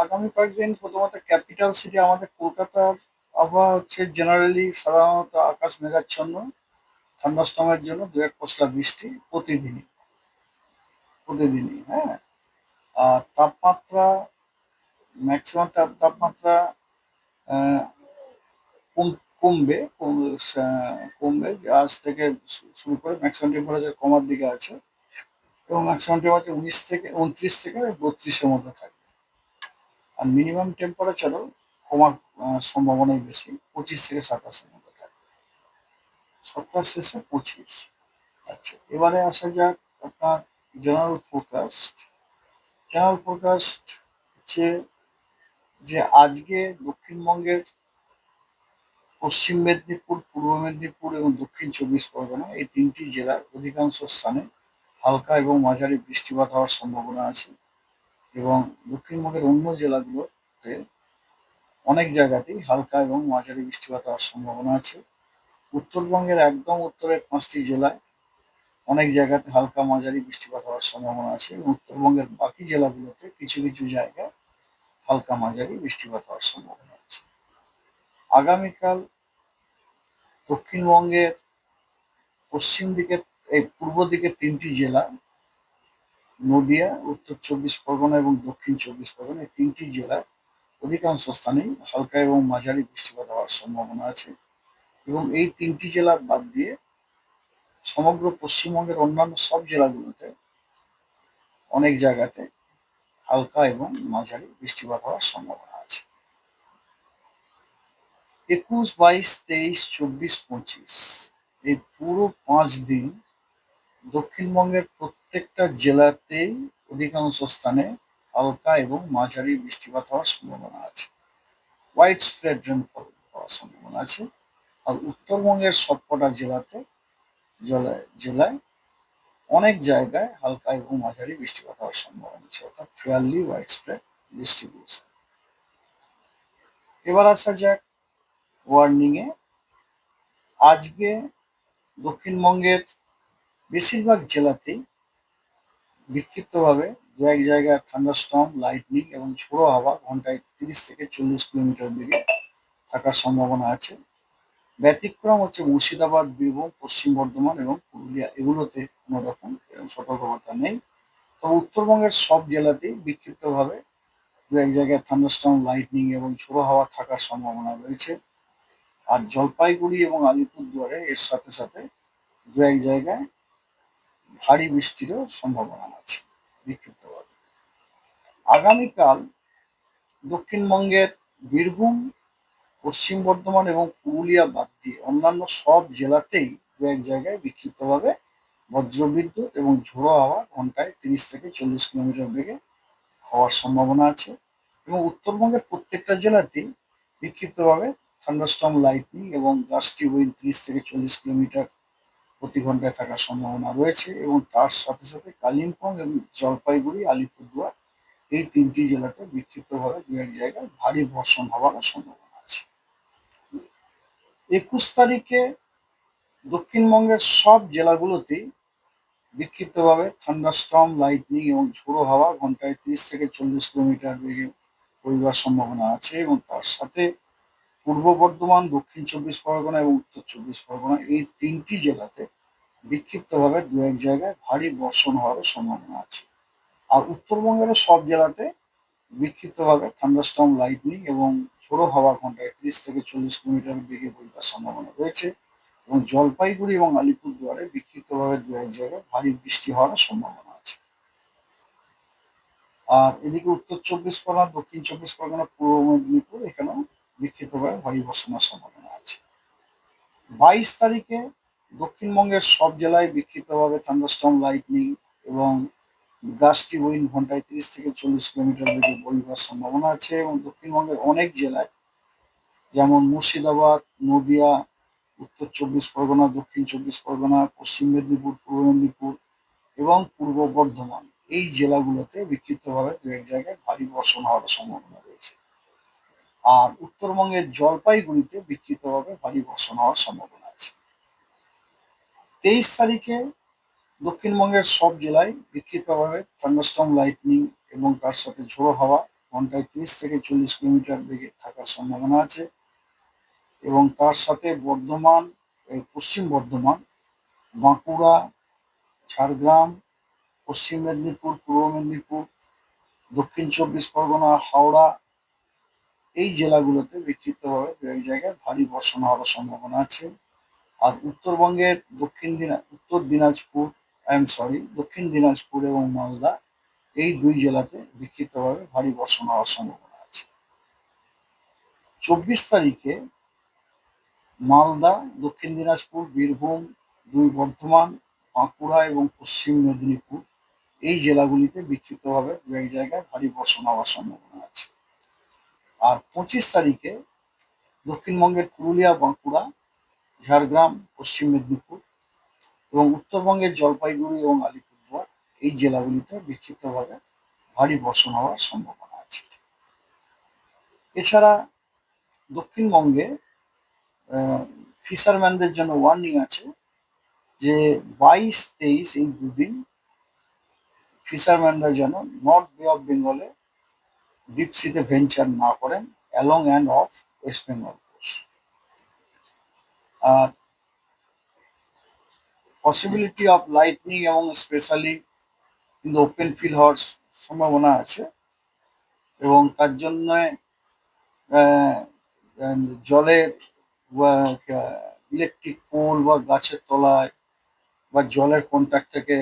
আগামী কয়েকদিন প্রথমত ক্যাপিটাল সিটি আমাদের কলকাতার আবহাওয়া হচ্ছে জেনারেলি সাধারণত আকাশ মেঘাচ্ছন্ন, থান্ডারস্টর্মের জন্য দু এক পশলা বৃষ্টি প্রতিদিনই, হ্যাঁ। আর তাপমাত্রা, ম্যাক্সিমাম তাপমাত্রা আহ, কমবে যে আজ থেকে শুরু করে ম্যাক্সিমাম টেম্পারেচার কমার দিকে আছে, এবং ম্যাক্সিমাম টেম্পারেচার 29 থেকে 32-এর মধ্যে থাকবে। আর মিনিমাম টেম্পারেচারও কমার সম্ভাবনাই বেশি, 25 থেকে 27-এর মধ্যে থাকবে। সপ্তাহ শেষে 25। আচ্ছা, এবারে আসা যাক আপনার জেনারেল ফোরকাস্ট। জেনারেল ফোরকাস্ট হচ্ছে যে আজকে দক্ষিণবঙ্গের পশ্চিম মেদিনীপুর, পূর্ব মেদিনীপুর এবং দক্ষিণ চব্বিশ পরগনা এই তিনটি জেলার অধিকাংশ স্থানে হালকা এবং মাঝারি বৃষ্টিপাত হওয়ার সম্ভাবনা আছে, এবং দক্ষিণবঙ্গের অন্য জেলাগুলোতে অনেক জায়গাতেই হালকা এবং মাঝারি বৃষ্টিপাত হওয়ার সম্ভাবনা আছে। উত্তরবঙ্গের একদম উত্তরের 5টি জেলায় অনেক জায়গাতে হালকা মাঝারি বৃষ্টিপাত হওয়ার সম্ভাবনা আছে, এবং উত্তরবঙ্গের বাকি জেলাগুলোতে কিছু কিছু জায়গায় হালকা মাঝারি বৃষ্টিপাত হওয়ার সম্ভাবনা আছে। আগামীকাল দক্ষিণবঙ্গের পশ্চিম দিকে, এই পূর্ব দিকে 3টি জেলা নদিয়া, উত্তর চব্বিশ পরগনা এবং দক্ষিণ চব্বিশ পরগনা, এই 3টি জেলার অধিকাংশ স্থানেই হালকা এবং মাঝারি বৃষ্টিপাত হওয়ার সম্ভাবনা আছে, এবং এই 3টি জেলা বাদ দিয়ে সমগ্র পশ্চিমবঙ্গের অন্যান্য সব জেলাগুলোতে অনেক জায়গাতে হালকা এবং মাঝারি বৃষ্টিপাত হওয়ার সম্ভাবনা আছে। 21, 22, 23, 24, 25 এই পুরো 5 দিন দক্ষিণবঙ্গের প্রত্যেকটা জেলাতেই অধিকাংশ স্থানে হালকা এবং মাঝারি বৃষ্টিপাত হওয়ার সম্ভাবনা আছে, হোয়াইট স্প্রেড রেনফল হওয়ার সম্ভাবনা আছে। আর উত্তরবঙ্গের সবকটা জেলায় অনেক জায়গায় হালকা এবং মাঝারি বৃষ্টিপাত হওয়ার সম্ভাবনা আছে, অর্থাৎ ফেয়ারলি হোয়াইট স্প্রেড ডিস্ট্রিবিউশন। এবার আসা যাক ওয়ার্নিং এ। আজকে দক্ষিণবঙ্গের বেশিরভাগ জেলাতেই বিক্ষিপ্তভাবে দু এক জায়গায় থান্ডারস্টর্ম, লাইটনিং এবং ঝোড়ো হাওয়া ঘন্টায় 30 থেকে 40 কিলোমিটার বেগে থাকার সম্ভাবনা আছে। ব্যতিক্রম হচ্ছে মুর্শিদাবাদ, বীরভূম, পশ্চিম বর্ধমান এবং পুরুলিয়া, এগুলোতে কোনো রকম এরকম সতর্কবার্তা নেই। তবে উত্তরবঙ্গের সব জেলাতেই বিক্ষিপ্তভাবে দু এক জায়গায় থান্ডারস্টর্ম, লাইটনিং এবং ঝোড়ো হাওয়া থাকার সম্ভাবনা রয়েছে। আর জলপাইগুড়ি এবং আলিপুরদুয়ারে এর সাথে সাথে দু এক জায়গায় ভারী বৃষ্টিরও সম্ভাবনা আছে বিক্ষিপ্তভাবে। আগামীকাল দক্ষিণবঙ্গের বীরভূম, পশ্চিম বর্ধমান এবং পুরুলিয়া বাদ দিয়ে অন্যান্য সব জেলাতেই দু এক জায়গায় বিক্ষিপ্তভাবে বজ্রবিদ্যুৎ এবং ঝোড়ো হাওয়া ঘন্টায় 30 থেকে 40 কিলোমিটার বেগে হওয়ার সম্ভাবনা আছে, এবং উত্তরবঙ্গের প্রত্যেকটা জেলাতেই বিক্ষিপ্তভাবে থান্ডারস্টর্ম, লাইটনিং এবং গাস্টি উইন্ড 30 থেকে 40 কিলোমিটার প্রতি ঘন্টায় থাকার সম্ভাবনা রয়েছে, এবং তার সাথে সাথে কালিম্পং এবং জলপাইগুড়ি, আলিপুরদুয়ার এই 3টি জেলাতে বিক্ষিপ্তভাবে দু এক জায়গায় ভারী বর্ষণ হওয়ার সম্ভাবনা আছে। 21 তারিখে দক্ষিণবঙ্গের সব জেলাগুলোতেই বিক্ষিপ্তভাবে থান্ডারস্টর্ম, লাইটনিং এবং ঝোড়ো হাওয়া ঘন্টায় 30 থেকে 40 কিলোমিটার বেগে বইবার সম্ভাবনা আছে, এবং তার সাথে পূর্ব বর্ধমান, দক্ষিণ চব্বিশ পরগনা এবং উত্তর চব্বিশ পরগনা এই 3টি জেলাতে বিক্ষিপ্তভাবে দু এক জায়গায় ভারী বর্ষণ হওয়ারও সম্ভাবনা আছে। আর উত্তরবঙ্গেরও সব জেলাতে বিক্ষিপ্তভাবে থান্ডারস্টর্ম, লাইটনিং এবং ঝোড়ো হাওয়া ঘন্টায় 30 থেকে 40 কিলোমিটার বেগে বইবার সম্ভাবনা রয়েছে, এবং জলপাইগুড়ি এবং আলিপুরদুয়ারে বিক্ষিপ্তভাবে দু এক জায়গায় ভারী বৃষ্টি হওয়ার সম্ভাবনা আছে। আর এদিকে উত্তর চব্বিশ পরগনা, দক্ষিণ চব্বিশ পরগনা, পূর্ব মেদিনীপুর এখানেও বিক্ষিপ্তভাবে ভারী বর্ষণের সম্ভাবনা আছে। 22 তারিখে দক্ষিণবঙ্গের সব জেলায় বিক্ষিপ্তভাবে থান্ডারস্টর্ম, লাইটনিং এবং গাস্টি উইন্ড ঘন্টায় 30 থেকে 40 কিলোমিটার বেগে বইবার সম্ভাবনা আছে, এবং দক্ষিণবঙ্গের অনেক জেলায় যেমন মুর্শিদাবাদ, নদিয়া, উত্তর চব্বিশ পরগনা, দক্ষিণ চব্বিশ পরগনা, পশ্চিম মেদিনীপুর, পূর্ব মেদিনীপুর এবং পূর্ব বর্ধমান এই জেলাগুলোতে বিক্ষিপ্তভাবে দু এক জায়গায় ভারী বর্ষণ হওয়ার সম্ভাবনা রয়েছে। আর উত্তরবঙ্গের জলপাইগুড়িতে বিক্ষিপ্তভাবে ভারী বর্ষণ হওয়ার সম্ভাবনা আছে। 23 তারিখে দক্ষিণবঙ্গের সব জেলায় বিক্ষিপ্তভাবে থান্ডারস্টর্ম লাইটনিং এবং তার সাথে ঝোড়ো হাওয়া ঘন্টায় 30 থেকে 40 কিলোমিটার বেগে থাকার সম্ভাবনা আছে। এবং তার সাথে বর্ধমান, পশ্চিম বর্ধমান, বাঁকুড়া, ঝাড়গ্রাম, পশ্চিম মেদিনীপুর, পূর্ব মেদিনীপুর, দক্ষিণ চব্বিশ পরগনা, হাওড়া, এই জেলাগুলোতে বিক্ষিপ্তভাবে দু এক জায়গায় ভারী বর্ষণ হওয়ার সম্ভাবনা আছে। আর উত্তরবঙ্গের উত্তর দিনাজপুর, দক্ষিণ দিনাজপুর এবং মালদা, এই দুই জেলাতে বিক্ষিপ্তভাবে ভারী বর্ষণ হওয়ার সম্ভাবনা আছে। 24 তারিখে মালদা, দক্ষিণ দিনাজপুর, বীরভূম, দুই বর্ধমান, বাঁকুড়া এবং পশ্চিম মেদিনীপুর, এই জেলাগুলিতে বিক্ষিপ্তভাবে দু এক জায়গায় ভারী বর্ষণ হওয়ার সম্ভাবনা আছে। আর 25 তারিখে দক্ষিণবঙ্গের পুরুলিয়া, বাঁকুড়া, ঝাড়গ্রাম, পশ্চিম মেদিনীপুর এবং উত্তরবঙ্গের জলপাইগুড়ি এবং আলিপুরদুয়ার, এই জেলাগুলিতে বিক্ষিপ্তভাবে ভারী বর্ষণ হওয়ার সম্ভাবনা আছে। এছাড়া দক্ষিণবঙ্গে ফিশারম্যানদের জন্য ওয়ার্নিং আছে যে 22-23 এই দুদিন ফিশারম্যানরা যেন নর্থ বে অফ বেঙ্গলে ডিপ সিতে ভেঞ্চার না করেন along and of West Bengal coast. আর পসিবিলিটি অফ লাইটনিং এবং স্পেশালি কিন্তু ওপেন ফিল হওয়ার সম্ভাবনা আছে। এবং তার জন্য জলের ইলেকট্রিক পোল বা গাছের তলায় বা জলের কন্ট্যাক্ট থেকে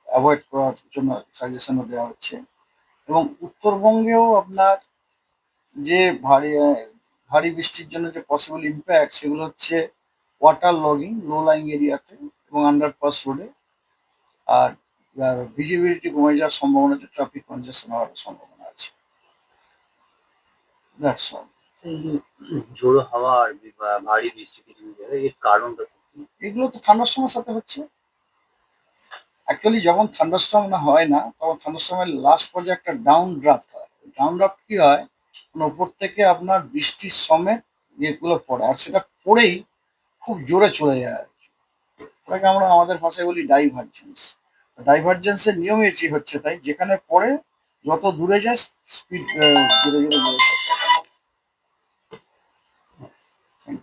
অ্যাভয়েড করার জন্য সাজেশনও দেওয়া হচ্ছে। এবং উত্তরবঙ্গেও আপনার যে ভারী বৃষ্টির জন্য যে পসিবল ইম্প্যাক্ট, সেগুলো হচ্ছে ওয়াটার লগিং লো লাইং এরিয়াতে এবং আন্ডারপাস রোডে। আর ভিজিবিলিটি কমে যাওয়ার সম্ভাবনা আছে, ট্রাফিক কনজেশন হওয়ার সম্ভাবনা আছে। That's all. এই যে ঝোড়ো হাওয়া আর ভারী বৃষ্টি কিছু জায়গায়, এর কারণটা কি? এগুলো তো থান্ডারস্টর্মের সাথে হচ্ছে। অ্যাকচুয়ালি যখন থান্ডারস্টর্ম হয় না, তখন থান্ডারস্টর্মের লাস্ট পর্যায়ে একটা ডাউন ড্রাফট হয়। ডাউন ড্রাফট কি হয়, ওপর থেকে আপনার বৃষ্টির সমেত ইয়েগুলো পড়ে, আর সেটা পড়েই খুব জোরে চলে যায় আর কি। ওটাকে আমরা আমাদের ভাষায় বলি ডাইভারজেন্স। ডাইভারজেন্সের নিয়মই হচ্ছে তাই, যেখানে পড়ে যত দূরে যায় স্পিড জোরে জোরে বেড়ে থাকে।